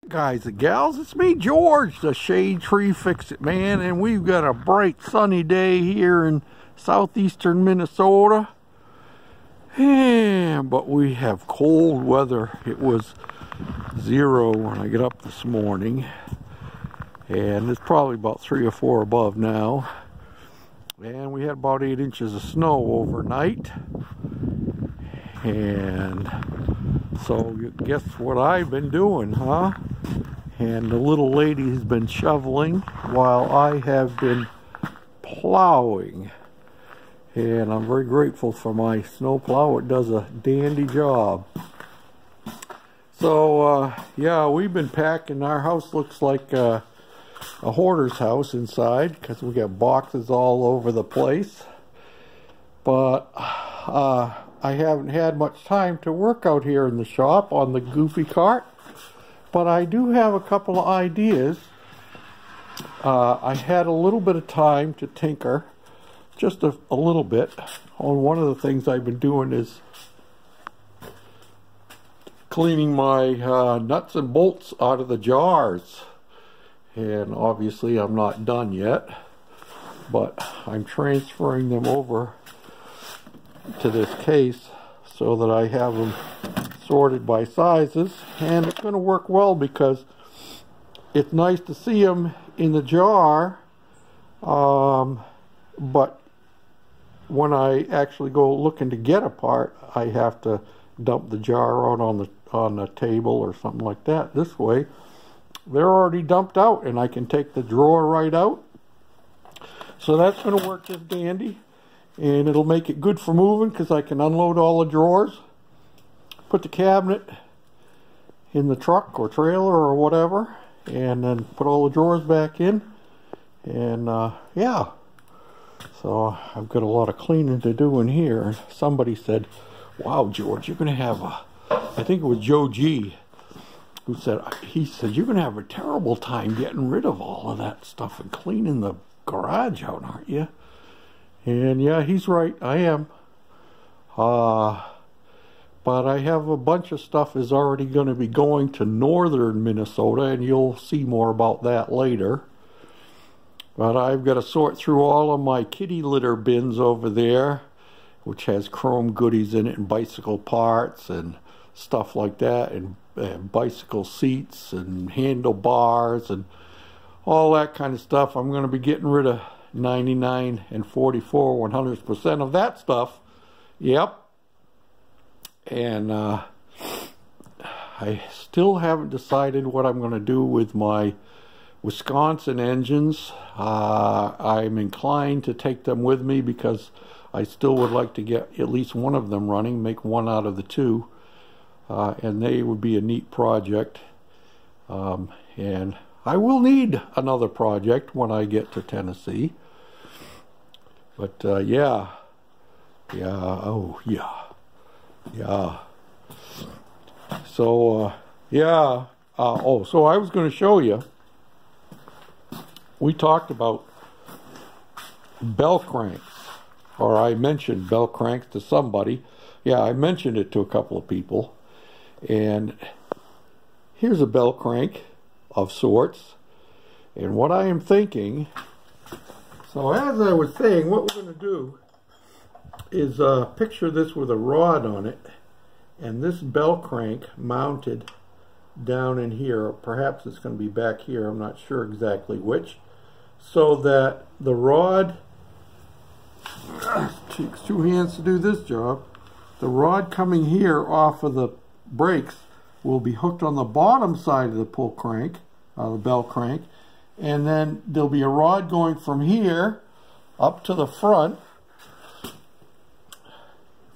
Guys and gals, it's me, George, the Shade Tree Fix-It Man, and we've got a bright sunny day here in southeastern Minnesota. But we have cold weather. It was 0 when I got up this morning, and it's probably about 3 or 4 above now. And we had about 8 inches of snow overnight. And so guess what I've been doing, huh? And the little lady has been shoveling while I have been plowing. And I'm very grateful for my snowplow. It does a dandy job. So, yeah, we've been packing. Our house looks like a hoarder's house inside because we got boxes all over the place. But I haven't had much time to work out here in the shop on the goofy cart. But I do have a couple of ideas. I had a little bit of time to tinker, just a little bit. One of the things I've been doing is cleaning my nuts and bolts out of the jars. And obviously I'm not done yet, but I'm transferring them over to this case so that I have them sorted by sizes, and it's going to work well because it's nice to see them in the jar, but when I actually go looking to get a part, I have to dump the jar out on the table or something like that. This way they're already dumped out and I can take the drawer right out. So that's going to work just dandy, and it'll make it good for moving because I can unload all the drawers, put the cabinet in the truck or trailer or whatever, and then put all the drawers back in. And yeah, so I've got a lot of cleaning to do in here. Somebody said, wow, George, you're going to have a, I think it was Joe G, who said, you're going to have a terrible time getting rid of all of that stuff and cleaning the garage out, aren't you? And yeah, he's right, I am. But I have a bunch of stuff is already going to be going to northern Minnesota, and you'll see more about that later. But I've got to sort through all of my kitty litter bins over there, which has chrome goodies in it and bicycle parts and stuff like that, and bicycle seats and handlebars and all that kind of stuff. I'm going to be getting rid of 99 and 44 100% of that stuff. Yep. And I still haven't decided what I'm going to do with my Wisconsin engines. I'm inclined to take them with me because I still would like to get at least one of them running, make one out of the two. And they would be a neat project. And I will need another project when I get to Tennessee. But yeah. Oh yeah. Yeah. So, yeah. So I was going to show you. We talked about bell cranks. Or I mentioned bell cranks to somebody. Yeah, I mentioned it to a couple of people. And here's a bell crank of sorts. And what I am thinking... So as I was saying, what we're going to do is picture this with a rod on it, and this bell crank mounted down in here. Perhaps it's going to be back here, I'm not sure exactly which, so that the rod, takes 2 hands to do this job, the rod coming here off of the brakes will be hooked on the bottom side of the pull crank, the bell crank, and then there'll be a rod going from here up to the front.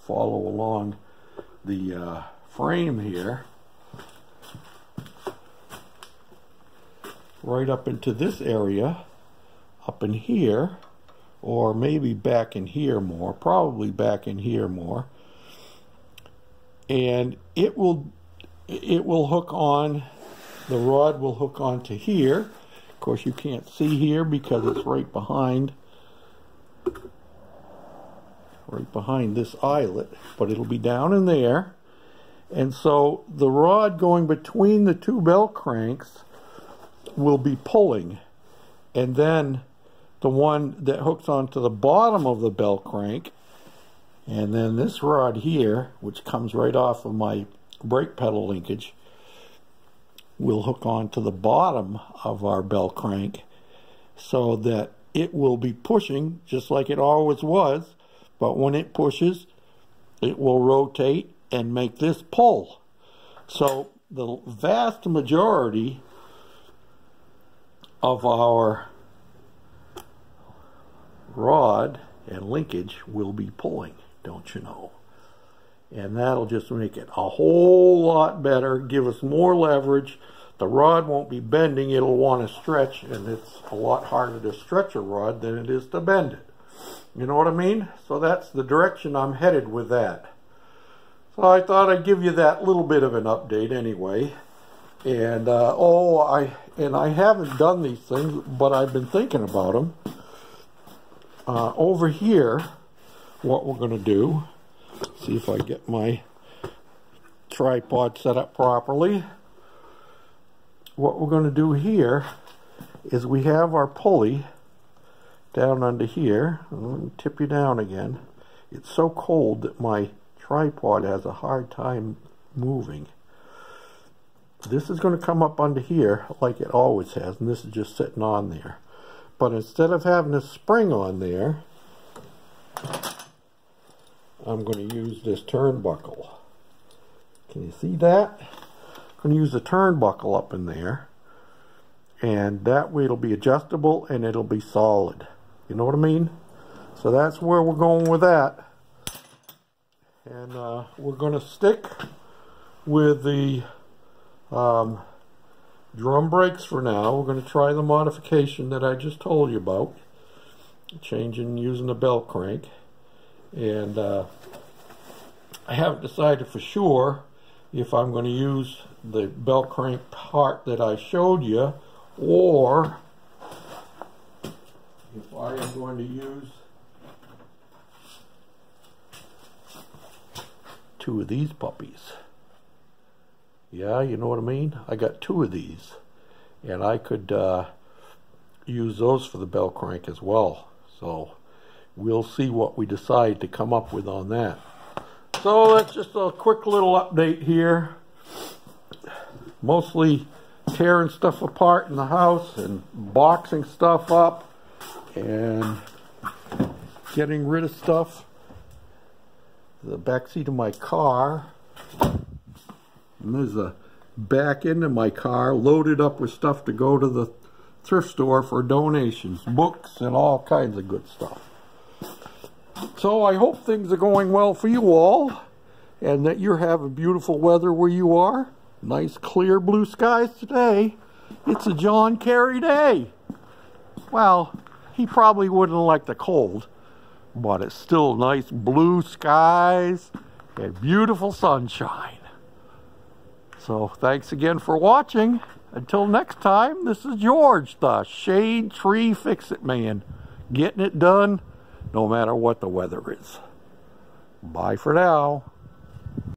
Follow along the frame here, right up into this area, up in here, or maybe back in here more, probably back in here more, and it will hook on, the rod will hook onto here. Of course you can't see here because it's right behind this eyelet, but it'll be down in there, And so the rod going between the two bell cranks will be pulling, and then the one that hooks onto the bottom of the bell crank, and then this rod here, which comes right off of my brake pedal linkage, will hook onto the bottom of our bell crank, so that it will be pushing just like it always was, but when it pushes, it will rotate and make this pull. So the vast majority of our rod and linkage will be pulling, don't you know? And that'll just make it a whole lot better, give us more leverage. The rod won't be bending, it'll want to stretch, and it's a lot harder to stretch a rod than it is to bend it. You know what I mean? So that's the direction I'm headed with that. So I thought I'd give you that little bit of an update anyway. And I haven't done these things, but I've been thinking about them. Over here, what we're going to do, see if I get my tripod set up properly. What we're going to do here is we have our pulley down under here. Let me tip you down again. It's so cold that my tripod has a hard time moving. This is going to come up under here like it always has, and this is just sitting on there. But instead of having a spring on there, I'm going to use this turnbuckle. Can you see that? I'm going to use the turnbuckle up in there, and that way it'll be adjustable and it'll be solid. You know what I mean? So that's where we're going with that. And we're going to stick with the drum brakes for now. We're going to try the modification that I just told you about, changing using the bell crank. And I haven't decided for sure if I'm going to use the bell crank part that I showed you, or if I am going to use two of these puppies. Yeah, you know what I mean? I got two of these, and I could use those for the bell crank as well. So we'll see what we decide to come up with on that. So that's just a quick little update here. Mostly tearing stuff apart in the house and boxing stuff up and getting rid of stuff. The back seat of my car. And there's a back end of my car loaded up with stuff to go to the thrift store for donations, books and all kinds of good stuff. So I hope things are going well for you all, and that you're having beautiful weather where you are. Nice clear blue skies today. It's a John Kerry day. Well, he probably wouldn't like the cold, but it's still nice blue skies and beautiful sunshine. So thanks again for watching. Until next time, this is George, the Shade Tree Fix-It Man, getting it done no matter what the weather is. Bye for now.